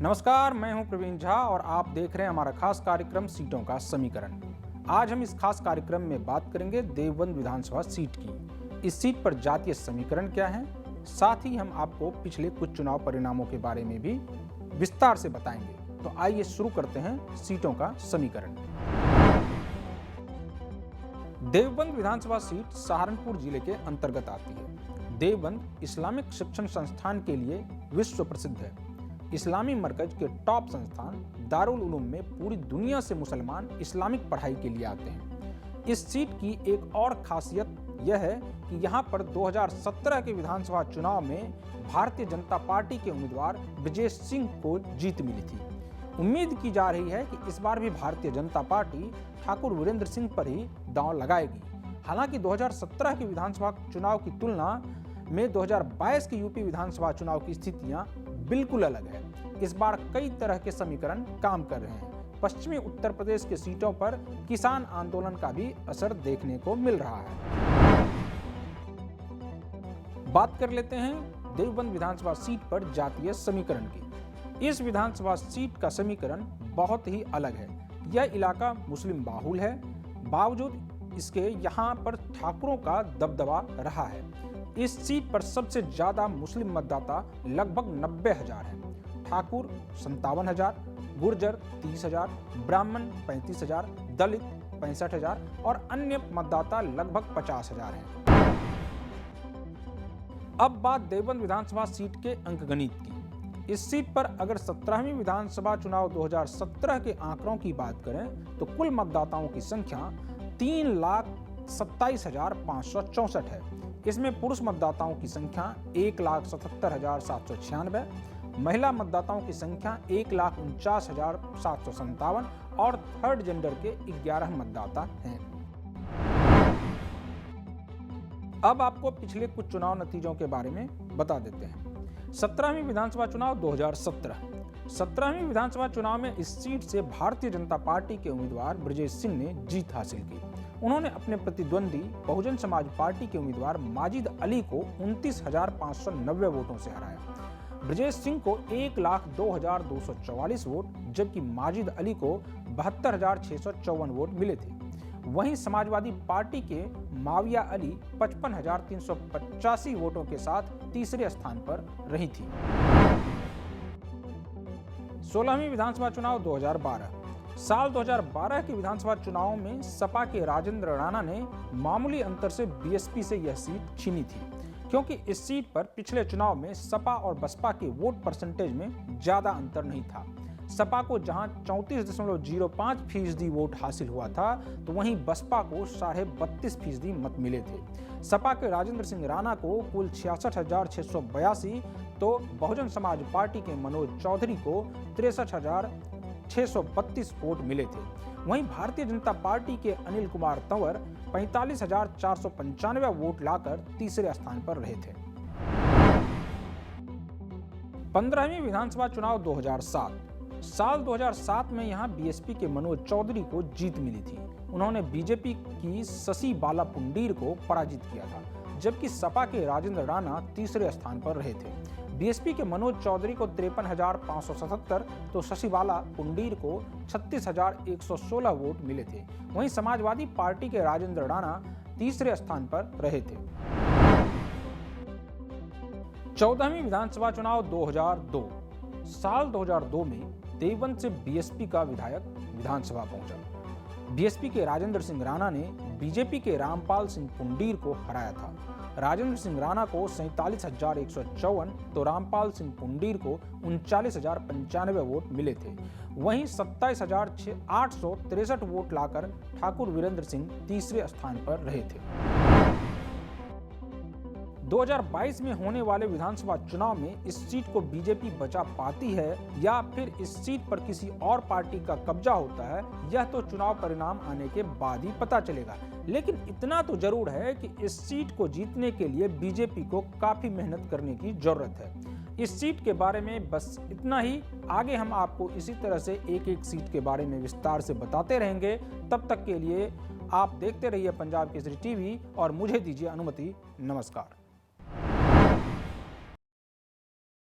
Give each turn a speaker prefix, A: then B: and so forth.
A: नमस्कार, मैं हूं प्रवीण झा और आप देख रहे हैं हमारा खास कार्यक्रम सीटों का समीकरण। आज हम इस खास कार्यक्रम में बात करेंगे देवबंद विधानसभा सीट की। इस सीट पर जातीय समीकरण क्या है, साथ ही हम आपको पिछले कुछ चुनाव परिणामों के बारे में भी विस्तार से बताएंगे। तो आइए शुरू करते हैं सीटों का समीकरण। देवबंद विधानसभा सीट सहारनपुर जिले के अंतर्गत आती है। देवबंद इस्लामिक शिक्षण संस्थान के लिए विश्व प्रसिद्ध है। इस्लामी मरकज के टॉप संस्थान दारुल उलूम में पूरी दुनिया से मुसलमान इस्लामिक पढ़ाई के लिए आते हैं। इस सीट की एक और खासियत यह है कि यहाँ पर 2017 के विधानसभा चुनाव में भारतीय जनता पार्टी के उम्मीदवार ब्रजेश सिंह को जीत मिली थी। उम्मीद की जा रही है कि इस बार भी भारतीय जनता पार्टी ठाकुर वीरेंद्र सिंह पर ही दांव लगाएगी। हालांकि 2017 के विधानसभा चुनाव की तुलना में 2022 के यूपी विधानसभा चुनाव की स्थितियां बिल्कुल अलग है। इस बार कई तरह के समीकरण काम कर रहे हैं। पश्चिमी उत्तर प्रदेश के सीटों पर किसान आंदोलन का भी असर देखने को मिल रहा है। बात कर लेते हैं देवबंद विधानसभा सीट पर जातीय समीकरण की। इस विधानसभा सीट का समीकरण बहुत ही अलग है। यह इलाका मुस्लिम बाहुल है, बावजूद इसके यहाँ पर ठाकुरों का दबदबा रहा है। इस सीट पर सबसे ज्यादा मुस्लिम मतदाता लगभग 90,000 हैं। ठाकुर 57,000, गुर्जर 30,000, ब्राह्मण 35,000, दलित 65,000 और अन्य मतदाता लगभग 50,000 हैं। अब बात देवबंद विधानसभा सीट के अंकगणित की। इस सीट पर अगर 17वीं विधानसभा चुनाव 2017 के आंकड़ों की बात करें तो कुल मतदाताओं की संख्या 3,27,564 है। इसमें पुरुष मतदाताओं की संख्या 1,77,796, महिला मतदाताओं की संख्या 1,49,757 और थर्ड जेंडर के 11 मतदाता हैं। अब आपको पिछले कुछ चुनाव नतीजों के बारे में बता देते हैं। 17वीं विधानसभा चुनाव 2017 विधानसभा चुनाव में इस सीट से भारतीय जनता पार्टी के उम्मीदवार ब्रजेश सिंह ने जीत हासिल की। उन्होंने अपने प्रतिद्वंदी बहुजन समाज पार्टी के उम्मीदवार माजिद अली को 29,590 वोटों से हराया। ब्रजेश सिंह को 1,02,244 वोट जबकि माजिद अली को 72,654 वोट मिले थे। वहीं समाजवादी पार्टी के माविया अली 55,385 वोटों के साथ तीसरे स्थान पर रही थी। 16वीं विधानसभा चुनाव 2012। साल 2012 के विधानसभा चुनाव में सपा के राजेंद्र राणा ने मामूली अंतर से बीएसपी से यह सीट छीनी थी, क्योंकि इस सीट पर पिछले चुनाव में सपा और बसपा के वोट परसेंटेज में ज्यादा अंतर नहीं था। सपा को जहां 34.05% वोट हासिल हुआ था तो वहीं बसपा को 32.5% मत मिले थे। सपा के राजेंद्र सिंह राणा को कुल 66,682 तो बहुजन समाज पार्टी के मनोज चौधरी को 63,632 वोट मिले थे। वहीं भारतीय जनता पार्टी के अनिल कुमार तंवर 45,495 वोट लाकर तीसरे स्थान पर रहे थे। 15वीं विधानसभा चुनाव 2007। साल 2007 में यहां बीएसपी के मनोज चौधरी को जीत मिली थी। उन्होंने बीजेपी की शशि बाला पुंडीर को पराजित किया था, जबकि सपा के राजेंद्र राणा तीसरे स्थान पर रहे थे। बीएसपी के मनोज चौधरी को 53,577 तो शशि बाला पुंडीर को 36,116 वोट मिले थे। वहीं समाजवादी पार्टी के राजेंद्र राणा तीसरे स्थान पर रहे थे। 14वीं विधानसभा चुनाव 2002। साल 2002 में देवबंद से बीएसपी का विधायक विधानसभा पहुंचा। बीएसपी के राजेंद्र सिंह राणा ने बीजेपी के रामपाल सिंह पुंडीर को हराया था। राजेंद्र सिंह राणा को 47,154 तो रामपाल सिंह पुंडीर को 39,095 वोट मिले थे। वहीं 27,863 वोट लाकर ठाकुर वीरेंद्र सिंह तीसरे स्थान पर रहे थे। 2022 में होने वाले विधानसभा चुनाव में इस सीट को बीजेपी बचा पाती है या फिर इस सीट पर किसी और पार्टी का कब्जा होता है, यह तो चुनाव परिणाम आने के बाद ही पता चलेगा। लेकिन इतना तो जरूर है कि इस सीट को जीतने के लिए बीजेपी को काफी मेहनत करने की जरूरत है। इस सीट के बारे में बस इतना ही। आगे हम आपको इसी तरह से एक एक सीट के बारे में विस्तार से बताते रहेंगे। तब तक के लिए आप देखते रहिए पंजाब केसरी टीवी और मुझे दीजिए अनुमति। नमस्कार।